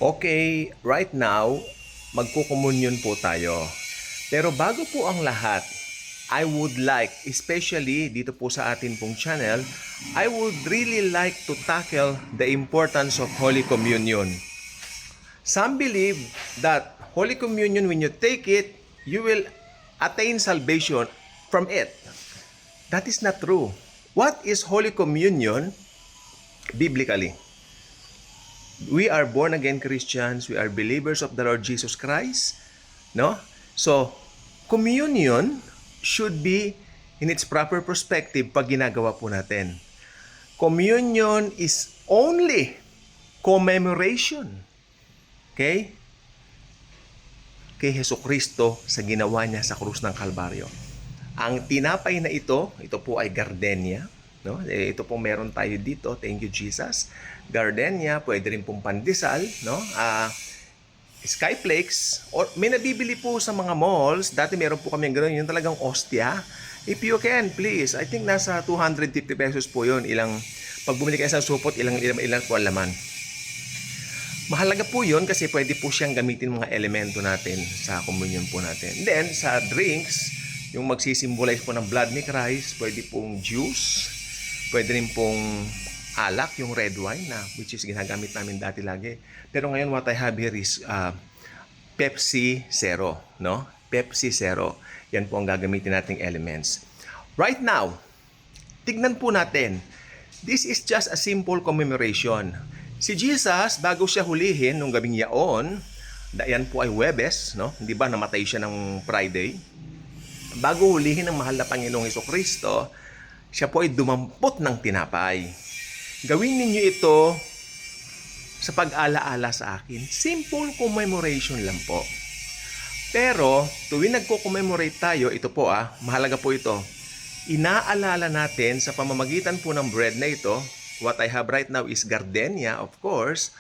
Okay, right now, magkukomunyon po tayo. Pero bago po ang lahat, I would like, especially dito po sa atin pong channel, I would really like to tackle the importance of Holy Communion. Some believe that Holy Communion, when you take it, you will attain salvation from it. That is not true. What is Holy Communion biblically? We are born again Christians, we are believers of the Lord Jesus Christ, no? So, communion should be in its proper perspective pag ginagawa po natin. Communion is only commemoration, okay? Kay Jesucristo sa ginawa niya sa krus ng Kalbaryo. Ang tinapay na ito po ay gardenia, no? Ito po meron tayo dito. Thank you, Jesus. Gardenia, pwede rin pong pandesal, no? Skyflakes, or may nabibili po sa mga malls. Dati meron po kami gano'n, yung talagang ostia. If you can, please. I think nasa 250 pesos po yun. Pag bumili kayo sa supot, ilang po ang laman. Mahalaga po yun kasi pwede po siyang gamitin mga elemento natin sa communion po natin. Then, sa drinks, yung magsisimbolize po ng blood ni Christ, pwede pong juice, pwede rin pong alak, yung red wine na which is ginagamit namin dati lagi. Pero ngayon what I have here is Pepsi Zero, no? Pepsi Zero. Yan po ang gagamitin nating elements. Right now, tignan po natin. This is just a simple commemoration. Si Jesus, bago siya hulihin nung gabing yaon, yan po ay Huwebes, no? Hindi ba namatay siya ng Friday? Bago hulihin ng mahal na Panginoong Jesucristo, siya po ay dumampot ng tinapay. Gawin ninyo ito sa pag-alaala sa akin. Simple commemoration lang po. Pero, tuwing nagko-commemorate tayo, ito po mahalaga po ito. Inaalala natin sa pamamagitan po ng bread na ito, what I have right now is gardenia, of course.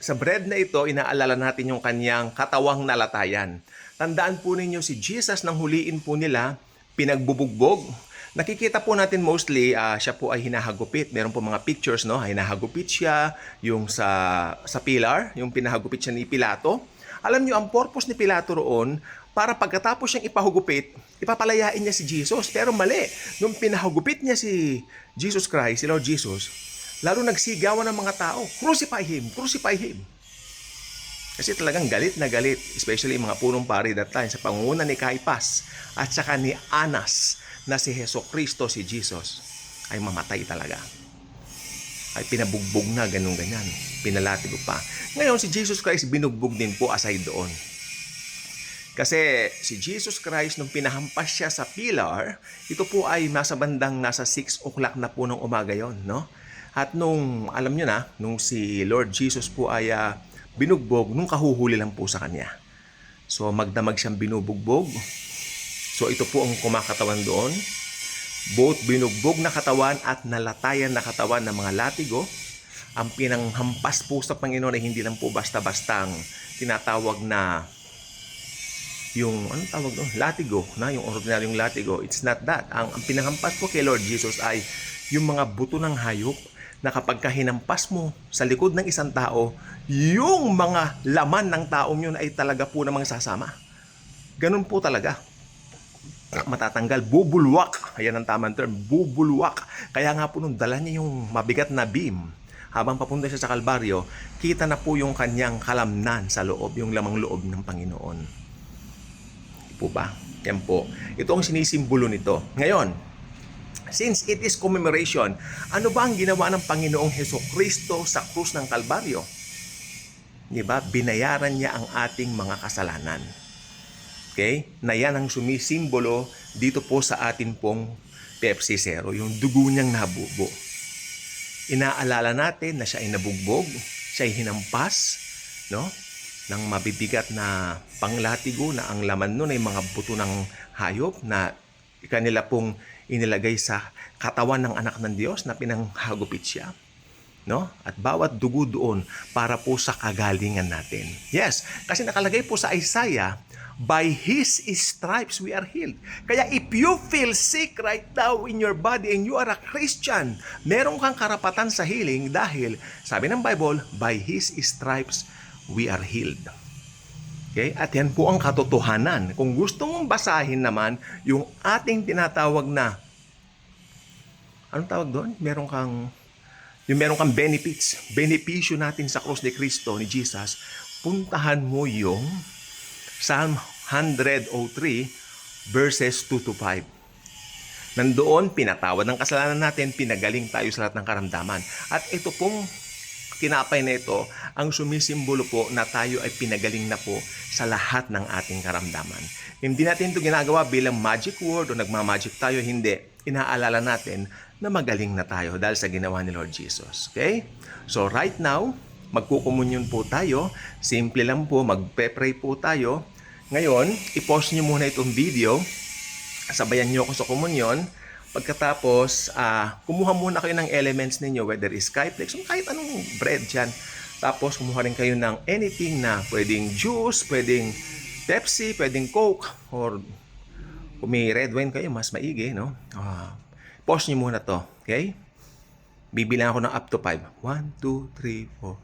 Sa bread na ito, inaalala natin yung kanyang katawang nalatayan. Tandaan po ninyo si Jesus nang huliin po nila, pinagbubugbog. Nakikita po natin mostly, siya po ay hinahagupit. Meron po mga pictures, no? Hinahagupit siya, yung sa pilar, yung pinahagupit siya ni Pilato. Alam niyo, ang purpose ni Pilato roon, para pagkatapos siyang ipahugupit, ipapalayain niya si Jesus. Pero mali, nung pinahagupit niya si Jesus Christ, si Lord Jesus, lalo nagsigawan ng mga tao, crucify Him, crucify Him. Kasi talagang galit na galit, especially mga punong pari that time, sa pangunguna ni Caiphas at saka ni Anas, na si Jesucristo, si Jesus, ay mamatay talaga. Ay pinabugbog na, ganun-ganyan. Pinalatigo pa. Ngayon, si Jesus Christ binugbog din po aside doon. Kasi si Jesus Christ, nung pinahampas siya sa pillar, ito po ay nasa 6 o'clock na po ng umaga yon, no? At nung, alam nyo na, nung si Lord Jesus po ay binugbog, nung kahuhuli lang po sa kanya. So, magdamag siyang binubugbog. So ito po ang kumakatawan doon. Both binugbog na katawan at nalatayan na katawan ng mga latigo. Ang pinanghampas po sa Panginoon ay hindi lang po basta-bastang tinatawag na yung, anong tawag doon? Latigo, na yung ordinaryong latigo. It's not that. Ang pinanghampas po kay Lord Jesus ay yung mga buto ng hayop na kapag hinampas mo sa likod ng isang tao, yung mga laman ng taong yun ay talaga po namang sasama. Ganun po talaga. Matatanggal, bubulwak. Ayan ang tamang term, bubulwak. Kaya nga po nung dala niya yung mabigat na beam, habang papunta siya sa Kalbaryo, kita na po yung kanyang kalamnan sa loob, yung lamang loob ng Panginoon. Di po ba? Yan po. Ito ang sinisimbolo nito. Ngayon, since it is commemoration, ano ba ang ginawa ng Panginoong Jesucristo sa krus ng Kalbaryo? Di ba? Binayaran niya ang ating mga kasalanan. Okay? Na yan ang sumisimbolo dito po sa atin pong Pepsi Zero, yung dugo niyang nabubo. Inaalala natin na siya ay nabugbog, siya ay hinampas, no? Ng mabibigat na panglatigo na ang laman nun ay mga buto ng hayop na kanila pong inilagay sa katawan ng anak ng Diyos na pinanghagupit siya. no? At bawat dugo doon para po sa kagalingan natin. Yes, kasi nakalagay po sa Isaiah, by His stripes we are healed. Kaya if you feel sick right now in your body and you are a Christian, meron kang karapatan sa healing dahil sabi ng Bible, by His stripes we are healed. Okay? At yan po ang katotohanan. Kung gusto mong basahin naman yung ating tinatawag na, anong tawag doon? Meron kang benefits, benepisyo natin sa krus ni Kristo, ni Jesus, puntahan mo yung Psalm 103 verses 2 to 5. Nandoon, pinatawad ng kasalanan natin, pinagaling tayo sa lahat ng karamdaman. At ito pong tinapay na ito, ang sumisimbolo po na tayo ay pinagaling na po sa lahat ng ating karamdaman. Hindi natin ito ginagawa bilang magic word o nagmamagic tayo, hindi. Inaalala natin na magaling na tayo dahil sa ginawa ni Lord Jesus. Okay? So right now, magkukomunyon po tayo. Simple lang po, magpe-pray po tayo. Ngayon, i-pause nyo muna itong video. Sabayan nyo ako sa komunyon. Pagkatapos, kumuha muna kayo ng elements ninyo, whether is Skyflex, o kahit anong bread dyan. Tapos, kumuha rin kayo ng anything na pwedeng juice, pwedeng Pepsi, pwedeng Coke, or kung may red wine kayo, mas maigi, no? Pause nyo muna to, okay? Bibilang ako ng up to 5. 1, 2, 3, 4,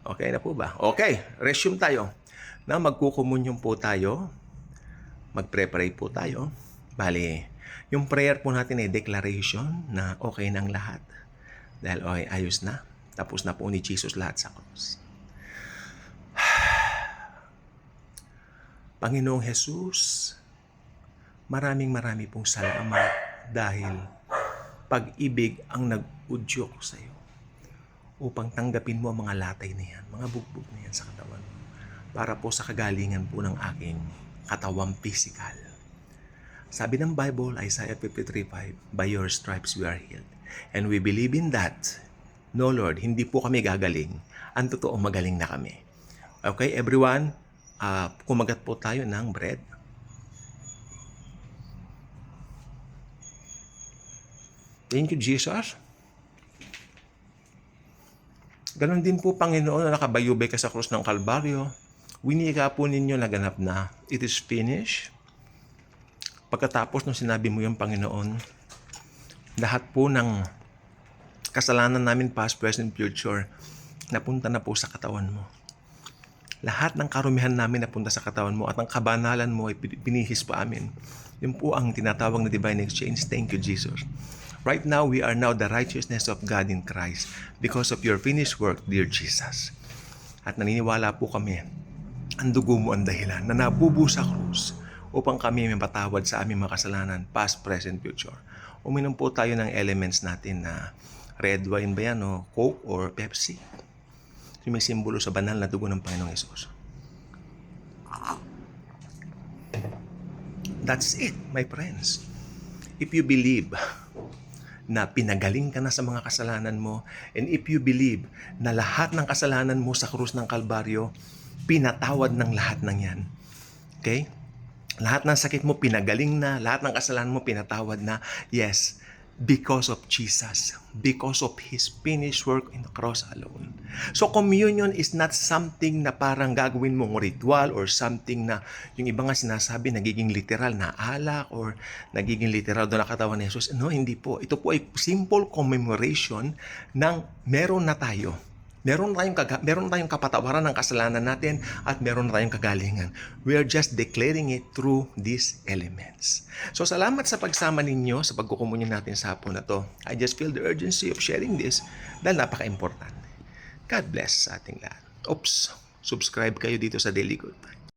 5. Okay na po ba? Okay, resume tayo. Na magkukomunyon po tayo, magpre-pray po tayo. Bali, yung prayer po natin ay declaration na okay ng lahat. Dahil okay, ayos na. Tapos na po ni Jesus lahat sa krus. Panginoong Jesus, maraming pong salamat dahil pag-ibig ang nag-udyok sa iyo upang tanggapin mo ang mga latay na yan, mga bugbog na yan sa katawan mo para po sa kagalingan po ng aking katawang physical. Sabi ng Bible, Isaiah 53:5, by your stripes we are healed. And we believe in that. No Lord, hindi po kami gagaling. Ang totoo, magaling na kami. Okay, everyone, kumagat po tayo ng bread. Thank you, Jesus. Ganon din po, Panginoon, na nakabayubay ka sa krus ng Kalbaryo. Winika po ninyo, naganap na. It is finished. Pagkatapos nung sinabi mo yung Panginoon, lahat po ng kasalanan namin, past, present, future, napunta na po sa katawan mo. Lahat ng karumihan namin napunta sa katawan mo at ang kabanalan mo ay pinihis pa amin. Yun po ang tinatawag na divine exchange. Thank you, Jesus. Right now, we are now the righteousness of God in Christ because of your finished work, dear Jesus. At naniniwala po kami, ang dugo mo ang dahilan na nabubuo sa krus upang kami may patawad sa aming mga kasalanan, past, present, future. Uminom po tayo ng elements natin na red wine ba yan, o Coke or Pepsi. Yung may simbolo sa banal na dugo ng Panginoong Hesus. That's it, my friends. If you believe na pinagaling ka na sa mga kasalanan mo, and if you believe na lahat ng kasalanan mo sa krus ng Kalbaryo, pinatawad ng lahat ng yan. Okay? Lahat ng sakit mo pinagaling na, lahat ng kasalanan mo pinatawad na. Yes, because of Jesus, because of His finished work in the cross alone. So communion is not something na parang gagawin mong ritual or something na yung iba nga sinasabi nagiging literal na alak or nagiging literal doon na katawan ni Jesus. No, hindi po. Ito po ay simple commemoration ng meron na tayo. Meron tayong kapatawaran ng kasalanan natin at meron tayong kagalingan. We are just declaring it through these elements. So salamat sa pagsama ninyo sa pagkukomunyon natin sa hapon na to. I just feel the urgency of sharing this dahil napaka-importante. God bless sa ating lahat. Oops, subscribe kayo dito sa Daily Good Vibes.